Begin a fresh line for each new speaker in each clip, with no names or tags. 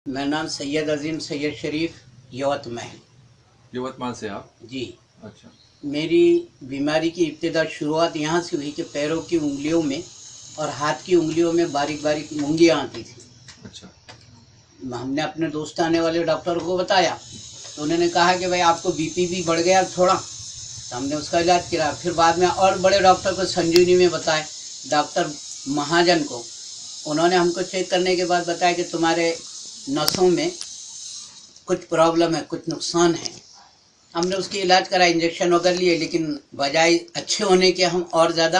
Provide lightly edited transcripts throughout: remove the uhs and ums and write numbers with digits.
मेरा नाम सैयद अजीम सैयद शरीफ यवतमाल।
यवतमाल से आप?
जी।
अच्छा।
मेरी बीमारी की इब्तिदा शुरुआत यहाँ से हुई कि पैरों की उंगलियों में और हाथ की उंगलियों में बारीक बारीक मुंगियाँ आती थी।
अच्छा।
हमने अपने दोस्त आने वाले डॉक्टर को बताया तो उन्होंने कहा कि भाई आपको बीपी भी बढ़ गया थोड़ा, तो हमने उसका इलाज किया। फिर बाद में और बड़े डॉक्टर को संजीवनी में बताए, डॉक्टर महाजन को। उन्होंने हमको चेक करने के बाद बताया कि तुम्हारे नसों में कुछ प्रॉब्लम है, कुछ नुकसान है। हमने उसकी इलाज करा, इंजेक्शन वगैरह लिए, लेकिन बजाय अच्छे होने के हम और ज़्यादा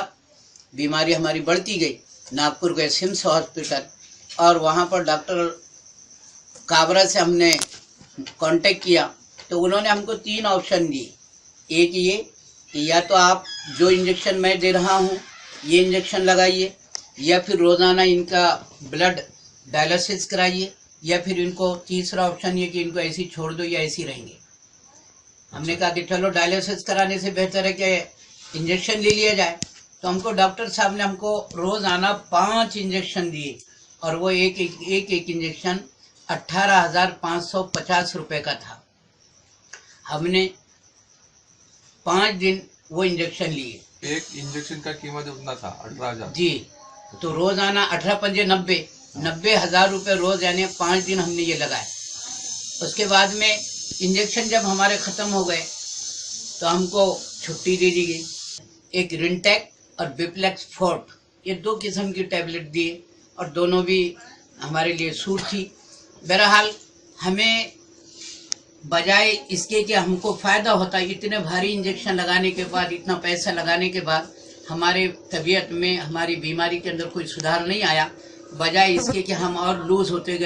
बीमारी हमारी बढ़ती गई। नागपुर गए सिम्स हॉस्पिटल और वहाँ पर डॉक्टर काबरा से हमने कांटेक्ट किया तो उन्होंने हमको 3 ऑप्शन दिए। एक ये कि या तो आप जो इंजेक्शन मैं दे रहा हूँ ये इंजेक्शन लगाइए, या फिर रोज़ाना इनका ब्लड डायलिसिस कराइए, या फिर इनको तीसरा ऑप्शन ये कि इनको ऐसे ही छोड़ दो या ऐसे ही रहेंगे। हमने कहा कि चलो डायलिसिस कराने से बेहतर है कि इंजेक्शन ले लिया जाए। तो हमको डॉक्टर साहब ने हमको रोज़ाना 5 इंजेक्शन दिए और वो एक इंजेक्शन 18,550 रुपये का था। हमने 5 दिन वो इंजेक्शन लिए।
एक इंजेक्शन का कीमत उतना था 18,000?
जी। तो रोज़ाना 90,000 रुपये रोज़, यानी 5 दिन हमने ये लगाए। उसके बाद में इंजेक्शन जब हमारे ख़त्म हो गए तो हमको छुट्टी दे दी गई। एक रिंटेक और बिप्लेक्स फोर्ट, ये 2 किस्म की टैबलेट दिए और दोनों भी हमारे लिए सूट थी। बहरहाल हमें बजाय इसके कि हमको फ़ायदा होता, इतने भारी इंजेक्शन लगाने के बाद, इतना पैसा लगाने के बाद हमारे तबीयत में, हमारी बीमारी के अंदर कोई सुधार नहीं आया। बजाय इसके कि हम और लूज़ होते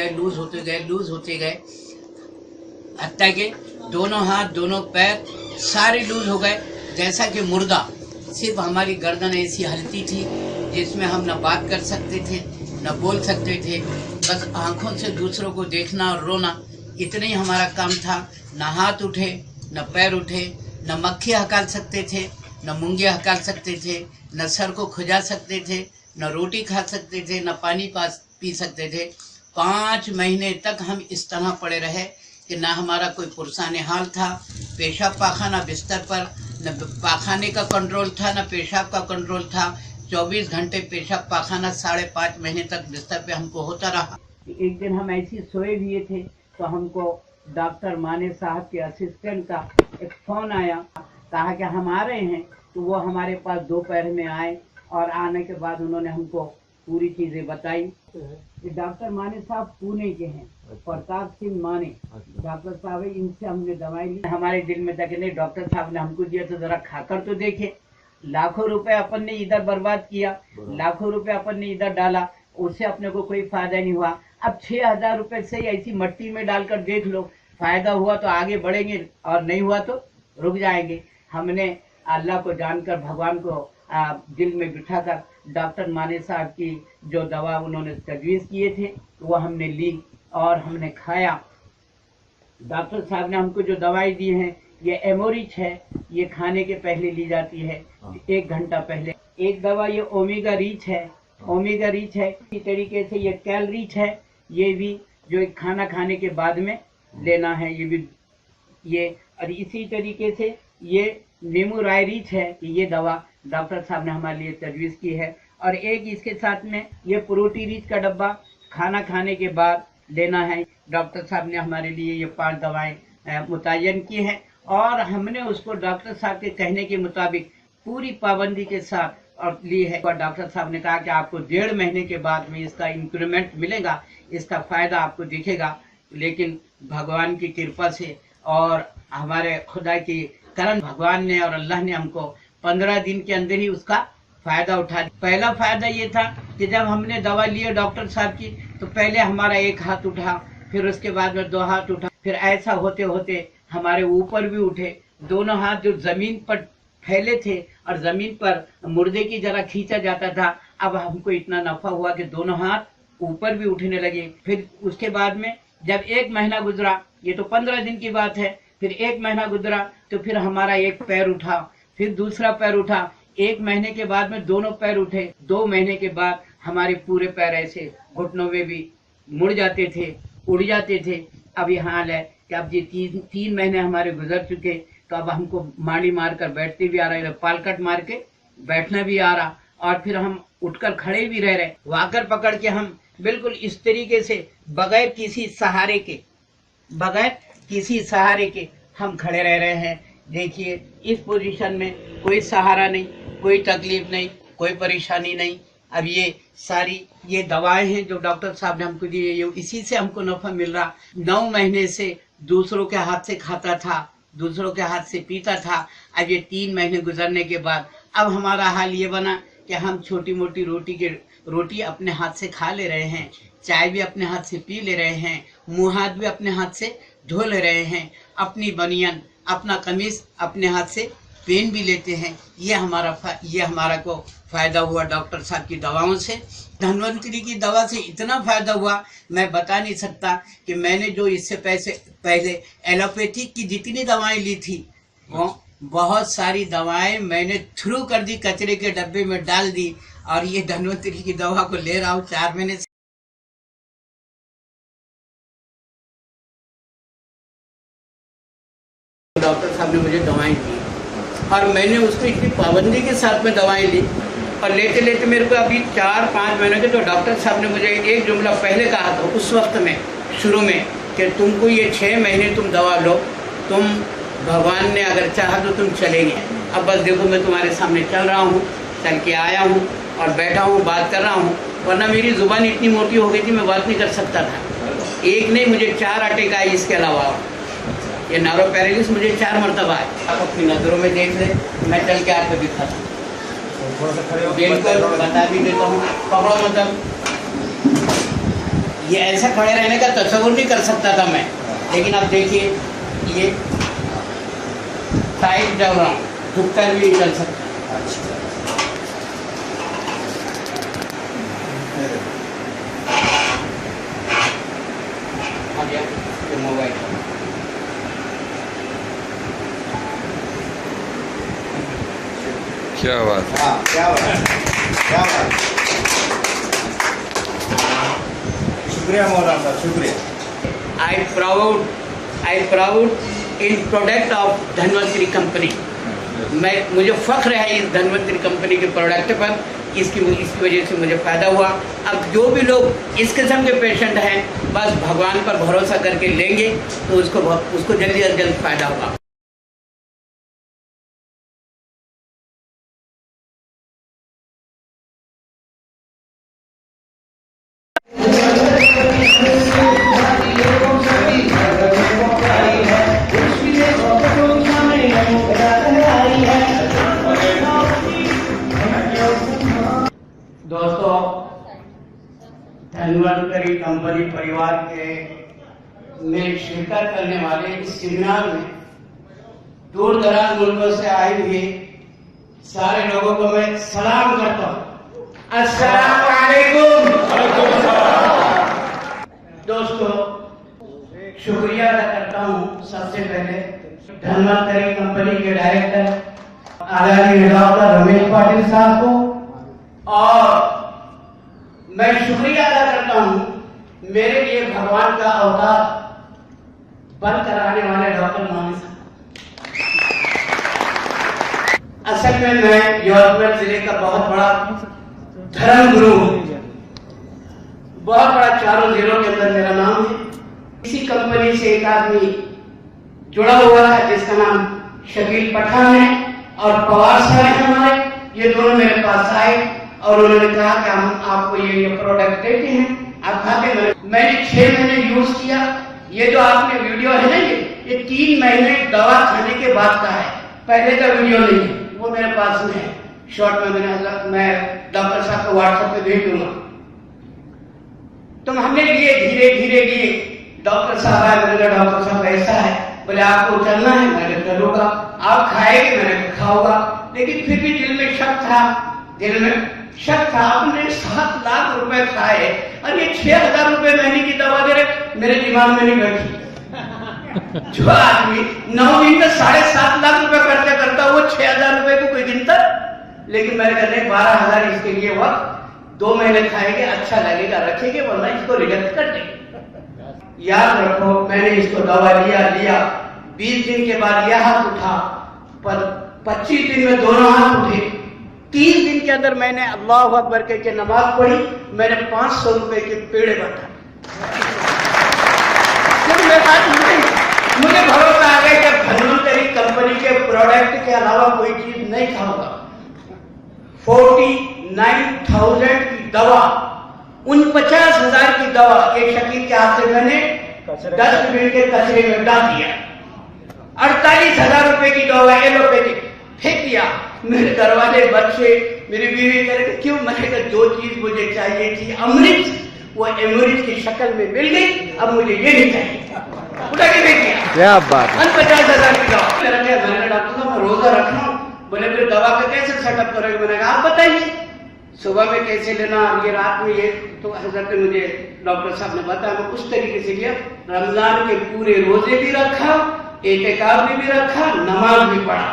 गए, हत्या के दोनों हाथ दोनों पैर सारे लूज हो गए, जैसा कि मुर्दा। सिर्फ हमारी गर्दन ऐसी हलती थी जिसमें हम न बात कर सकते थे न बोल सकते थे, बस आंखों से दूसरों को देखना और रोना, इतना ही हमारा काम था। न हाथ उठे न पैर उठे, न मक्खी हकाल सकते थे न मूंगे हकाल सकते थे, न सर को खुजा सकते थे, न रोटी खा सकते थे, न पानी पी सकते थे। 5 महीने तक हम इस तरह पड़े रहे कि ना हमारा कोई पुरसाने हाल था। पेशाब पाखाना बिस्तर पर, न पाखाने का कंट्रोल था न पेशाब का कंट्रोल था। 24 घंटे पेशाब पाखाना 5.5 महीने तक बिस्तर पे हमको होता रहा। एक दिन हम ऐसी सोए हुए थे तो हमको डॉक्टर माने साहब के असिस्टेंट का एक फ़ोन आया, कहा कि हम आ रहे हैं। तो वो हमारे पास दोपहर में आए और आने के बाद उन्होंने हमको पूरी चीज़ें बताई। डॉक्टर माने साहब पुणे के हैं, प्रताप सिंह माने डॉक्टर साहब, इनसे हमने दवाई ली। हमारे दिल में था कि नहीं, डॉक्टर साहब ने हमको दिया तो ज़रा खाकर तो देखे। लाखों रुपए अपन ने इधर बर्बाद किया, लाखों रुपए अपन ने इधर डाला, उससे अपने को कोई फायदा नहीं हुआ। अब 6,000 रुपए से ऐसी मट्टी में डालकर देख लो, फायदा हुआ तो आगे बढ़ेंगे और नहीं हुआ तो रुक जाएंगे। हमने अल्लाह को जानकर, भगवान को दिल में बिठाकर डॉक्टर माने साहब की जो दवा उन्होंने तजवीज़ किए थे वो हमने ली और हमने खाया। डॉक्टर साहब ने हमको जो दवाई दी है, ये एमोरिच है, ये खाने के पहले ली जाती है 1 घंटा पहले। एक दवा ये ओमेगा रिच है, इसी तरीके से ये कैलरीच है, ये भी जो खाना खाने के बाद में लेना है, ये भी ये। और इसी तरीके से ये नेमुराइरिच है, ये दवा डॉक्टर साहब ने हमारे लिए तजवीज़ की है। और एक इसके साथ में ये प्रोटीरिच का डब्बा खाना खाने के बाद लेना है। डॉक्टर साहब ने हमारे लिए ये 5 दवाएं मुतय्यन की हैं और हमने उसको डॉक्टर साहब के कहने के मुताबिक पूरी पाबंदी के साथ और ली है। और डॉक्टर साहब ने कहा कि आपको 1.5 महीने के बाद में इसका इंक्रीमेंट मिलेगा, इसका फ़ायदा आपको दिखेगा। लेकिन भगवान की कृपा से और हमारे खुदा की करम, भगवान ने और अल्लाह ने हमको 15 दिन के अंदर ही उसका फ़ायदा उठा। पहला फ़ायदा ये था कि जब हमने दवा ली डॉक्टर साहब की तो पहले हमारा एक हाथ उठा, फिर उसके बाद में 2 हाथ उठा, फिर ऐसा होते होते हमारे ऊपर भी उठे। दोनों हाथ जो ज़मीन पर फैले थे और ज़मीन पर मुर्दे की जगह खींचा जाता था, अब हमको इतना नफ़ा हुआ कि दोनों हाथ ऊपर भी उठने लगे। फिर उसके बाद में जब 1 महीना गुजरा, ये तो 15 दिन की बात है, फिर 1 महीना गुजरा तो फिर हमारा एक पैर उठा, फिर दूसरा पैर उठा। 1 महीने के बाद में दोनों पैर उठे। 2 महीने के बाद हमारे पूरे पैर ऐसे घुटनों में भी मुड़ जाते थे, उड़ जाते थे। अब ये हाल है कि अब ये तीन महीने हमारे गुजर चुके, तो अब हमको माड़ी मार कर बैठते भी आ रहा है, पालकट मार के बैठना भी आ रहा, और फिर हम उठकर खड़े भी रह रहे। वाकर पकड़ के हम बिल्कुल इस तरीके से बगैर किसी सहारे के हम खड़े रह रहे हैं। देखिए इस पोजीशन में कोई सहारा नहीं, कोई तकलीफ नहीं, कोई परेशानी नहीं। अब ये सारी ये दवाएं हैं जो डॉक्टर साहब ने हमको दी है, ये इसी से हमको नफा मिल रहा। 9 महीने से दूसरों के हाथ से खाता था, दूसरों के हाथ से पीता था। अब ये 3 महीने गुजरने के बाद अब हमारा हाल ये बना कि हम छोटी मोटी रोटी अपने हाथ से खा ले रहे हैं, चाय भी अपने हाथ से पी ले रहे हैं, मुंह हाथ भी अपने हाथ से धो ले रहे हैं, अपनी बनियान अपना कमीज अपने हाथ से पहन भी लेते हैं। ये हमारा को फायदा हुआ डॉक्टर साहब की दवाओं से। धन्वंतरी की दवा से इतना फायदा हुआ मैं बता नहीं सकता कि मैंने जो इससे पहले एलोपैथिक की जितनी दवाएं ली थी वो बहुत सारी दवाएं मैंने थ्रू कर दी, कचरे के डब्बे में डाल दी, और ये धन्वंतरी की दवा को ले रहा हूँ 4 महीने से। डॉक्टर साहब ने मुझे दवाएं दी और मैंने उसको इतनी पाबंदी के साथ में दवाएं ली, और लेते लेते मेरे को अभी 4-5 महीने के, तो डॉक्टर साहब ने मुझे एक जुमला पहले कहा था उस वक्त में शुरू में कि तुमको ये 6 महीने तुम दवा लो, तुम भगवान ने अगर चाहा तो तुम चलेंगे। अब बस देखो मैं तुम्हारे सामने चल रहा हूँ, चल के आया हूँ और बैठा हूँ, बात कर रहा हूँ, वरना मेरी जुबान इतनी मोटी हो गई थी मैं बात नहीं कर सकता था। एक नहीं मुझे 4 अटैक आए, इसके अलावा ये नारो पैरालिसिस मुझे 4 मरतबा है। आप अपनी नज़रों में देख ले, मैं चल के आपको दिखाता हूँ, बिल्कुल बता भी देता हूँ। पकड़ो, मतलब ये ऐसा खड़े रहने का तस्वीर नहीं कर सकता था मैं, लेकिन अब देखिए ये साइड चल रहा हूँ, झुककर भी चल सकता। मोबाइल
क्या बात है,
क्या बात, क्या बात। शुक्रिया मौलाना साहब, शुक्रिया।
I proud in product of Dhanvantari company. मुझे फख्र है इस धन्वंतरी कंपनी के प्रोडक्ट पर, इसकी वजह से मुझे फ़ायदा हुआ। अब जो भी लोग इस किस्म के पेशेंट हैं बस भगवान पर भरोसा करके लेंगे तो उसको जल्दी से जल्द फ़ायदा होगा। दोस्तों, धन्वंतरी कंपनी परिवार के में शिरकत करने वाले इस सेमिनार में दूर दराज मुल्कों से आए हुए सारे लोगों को मैं सलाम करता हूँ। अस्सलाम वालेकुम। दोस्तों, शुक्रिया अदा करता हूँ सबसे पहले धन्वंतरी कंपनी के डायरेक्टर आदरणीय डॉक्टर रमेश पाटिल साहब को, और मैं शुक्रिया अदा करता हूँ मेरे लिए भगवान का अवतार बन कराने वाले डॉक्टर मानी साहब। असल में मैं यवतमाल जिले का बहुत बड़ा धर्म गुरु हूँ, बहुत बड़ा चारों जिलों के अंदर मेरा नाम है। इसी कंपनी से एक आदमी जुड़ा हुआ है जिसका नाम शकील पठान है और पवार साहब है हमारे। ये दोनों मेरे पास आए और उन्होंने कहा कि हम आपको ये प्रोडक्ट देते हैं, आप खाते। मैंने 6 महीने यूज किया। ये जो आपने वीडियो है ना, ये 3 महीने दवा खाने के बाद का है, पहले का वीडियो नहीं है, वो मेरे पास में है। शॉर्ट में मैं डॉक्टर साहब को व्हाट्सएप पे भेज दूंगा। तो हमने लिए, धीरे धीरे लिए। डॉक्टर साहब आए, मैंने कहा डॉक्टर साहब ऐसा है, बोले आपको चलना है, मैंने चलूंगा। आप खाएंगे, मैंने खाऊंगा। लेकिन फिर भी दिल में शक था, आपने 7 लाख रुपए खाए और ये 6,000 रुपए महीने की दवा दे रहे, मेरे दिमाग में नहीं बैठी। जो आदमी 9 दिन में 7.5 लाख रुपए खर्चा करता वो 6,000 रुपए को कोई गिनता। लेकिन मैंने कहते 12,000 इसके लिए वक्त 2 महीने खाएंगे, अच्छा लगेगा रखेंगे, वरना इसको रिजेक्ट कर देंगे।
याद रखो, मैंने इसको दवा लिया 20 दिन के बाद यह हाथ उठा, पर 25 दिन में दोनों हाथ उठे। 30 दिन के अंदर मैंने अल्लाह अकबर कह के नमाज पढ़ी, मैंने 500 रुपए के पेड़े बांटा। मुझे भरोसा आ गया कि धन्वंतरी कंपनी के प्रोडक्ट के अलावा कोई चीज नहीं खाऊंगा। 49,000 की दवा, 49,000 की दवा एक शकील के हाथ से मैंने 10 मिनट के कचरे में डाल दिया। 48,000 रुपए की दवा एलोपैथिक फेंक दिया। मेरे दरवाजे बच्चे, मेरी बीवी कह रहे क्यों? मैंने कहा जो चीज मुझे चाहिए थी अमृत, वो अमृत की शक्ल में मिल गई, अब मुझे ये नहीं चाहिए। उठा के फेंक दिया। क्या बात है। 50,000 की दवा मैंने डॉक्टर साहब मैं रोजा रख रहा हूँ। बोले फिर दवा का कैसे सेटअप करोगे? मैंने कहा आप बताइए, सुबह में कैसे लेना, ये रात में ये। तो हजरत ने मुझे डॉक्टर साहब ने बताया, मैं उस तरीके से लिया। रमजान के पूरे रोजे भी रखा, एहतिकाफ भी रखा, नमाज भी पढ़ा।